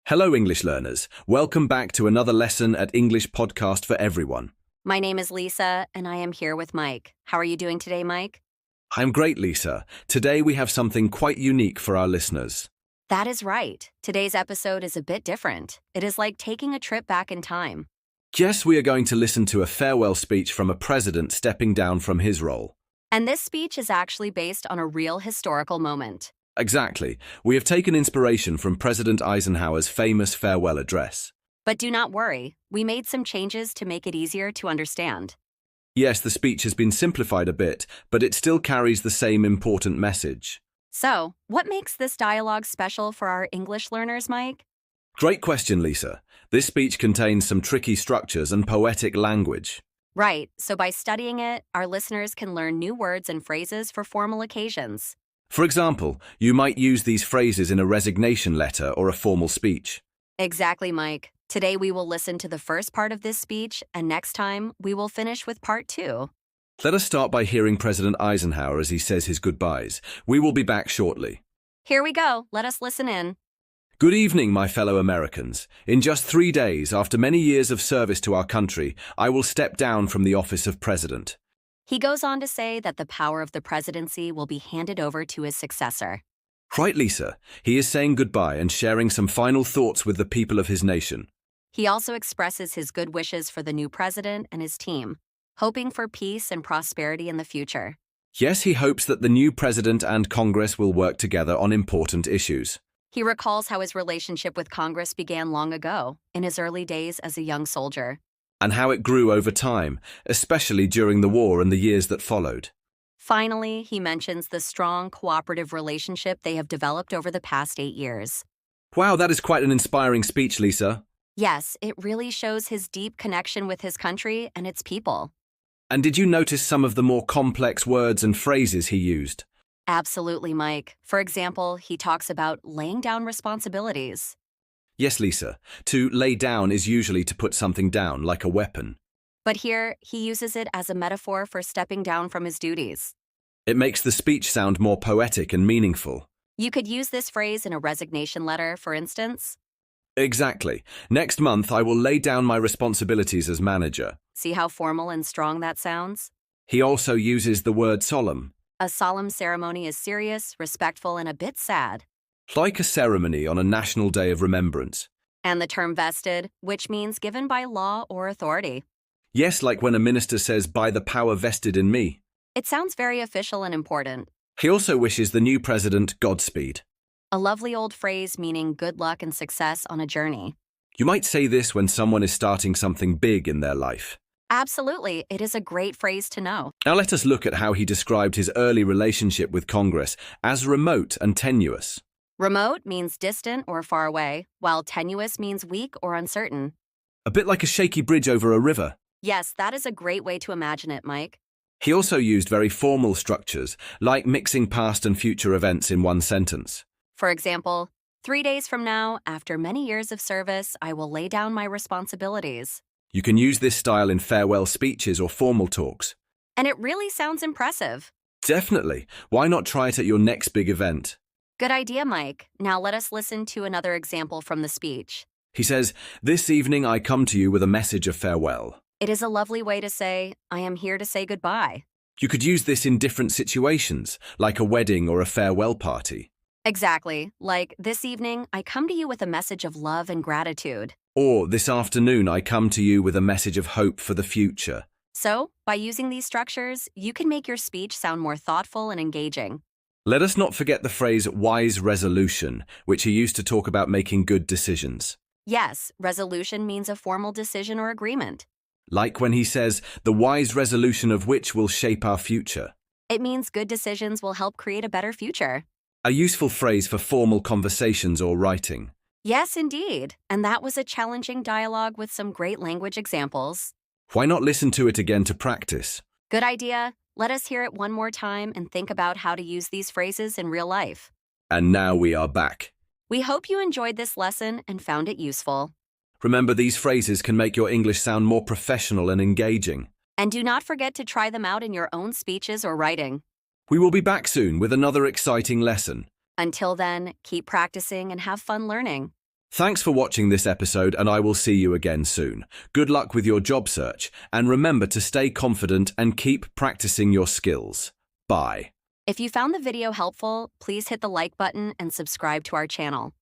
Hello, English learners. Welcome back to another lesson at English Podcast for Everyone. My name is Lisa, and I am here with Mike. How are you doing today, Mike? I'm great, Lisa. Today we have something quite unique for our listeners. That is right. Today's episode is a bit different. It is like taking a trip back in time. Yes, we are going to listen to a farewell speech from a president stepping down from his role. And this speech is actually based on a real historical moment. Exactly. We have taken inspiration from President Eisenhower's famous farewell address. But do not worry, we made some changes to make it easier to understand. Yes, the speech has been simplified a bit, but it still carries the same important message. So, what makes this dialogue special for our English learners, Mike? Great question, Lisa. This speech contains some tricky structures and poetic language. Right, so by studying it, our listeners can learn new words and phrases for formal occasions. For example, you might use these phrases in a resignation letter or a formal speech. Exactly, Mike. Today we will listen to the first part of this speech, and next time we will finish with part 2. Let us start by hearing President Eisenhower as he says his goodbyes. We will be back shortly. Here we go. Let us listen in. Good evening, my fellow Americans. In just 3 days, after many years of service to our country, I will step down from the office of president. He goes on to say that the power of the presidency will be handed over to his successor. Right, Lisa. He is saying goodbye and sharing some final thoughts with the people of his nation. He also expresses his good wishes for the new president and his team, hoping for peace and prosperity in the future. Yes, he hopes that the new president and Congress will work together on important issues. He recalls how his relationship with Congress began long ago, in his early days as a young soldier. And how it grew over time, especially during the war and the years that followed. Finally, he mentions the strong, cooperative relationship they have developed over the past 8 years. Wow, that is quite an inspiring speech, Lisa. Yes, it really shows his deep connection with his country and its people. And did you notice some of the more complex words and phrases he used? Absolutely, Mike. For example, he talks about laying down responsibilities. Yes, Lisa. To lay down is usually to put something down, like a weapon. But here, he uses it as a metaphor for stepping down from his duties. It makes the speech sound more poetic and meaningful. You could use this phrase in a resignation letter, for instance. Exactly. Next month, I will lay down my responsibilities as manager. See how formal and strong that sounds? He also uses the word solemn. A solemn ceremony is serious, respectful, and a bit sad. Like a ceremony on a national day of remembrance. And the term vested, which means given by law or authority. Yes, like when a minister says, by the power vested in me. It sounds very official and important. He also wishes the new president Godspeed. A lovely old phrase meaning good luck and success on a journey. You might say this when someone is starting something big in their life. Absolutely, it is a great phrase to know. Now let us look at how he described his early relationship with Congress as remote and tenuous. Remote means distant or far away, while tenuous means weak or uncertain. A bit like a shaky bridge over a river. Yes, that is a great way to imagine it, Mike. He also used very formal structures, like mixing past and future events in one sentence. For example, 3 days from now, after many years of service, I will lay down my responsibilities. You can use this style in farewell speeches or formal talks. And it really sounds impressive. Definitely. Why not try it at your next big event? Good idea, Mike. Now let us listen to another example from the speech. He says, "This evening I come to you with a message of farewell." It is a lovely way to say, I am here to say goodbye. You could use this in different situations, like a wedding or a farewell party. Exactly. Like, this evening, I come to you with a message of love and gratitude. Or, this afternoon I come to you with a message of hope for the future. So, by using these structures, you can make your speech sound more thoughtful and engaging. Let us not forget the phrase wise resolution, which he used to talk about making good decisions. Yes, resolution means a formal decision or agreement. Like when he says, the wise resolution of which will shape our future. It means good decisions will help create a better future. A useful phrase for formal conversations or writing. Yes, indeed. And that was a challenging dialogue with some great language examples. Why not listen to it again to practice? Good idea. Let us hear it one more time and think about how to use these phrases in real life. And now we are back. We hope you enjoyed this lesson and found it useful. Remember, these phrases can make your English sound more professional and engaging. And do not forget to try them out in your own speeches or writing. We will be back soon with another exciting lesson. Until then, keep practicing and have fun learning. Thanks for watching this episode, and I will see you again soon. Good luck with your job search, and remember to stay confident and keep practicing your skills. Bye. If you found the video helpful, please hit the like button and subscribe to our channel.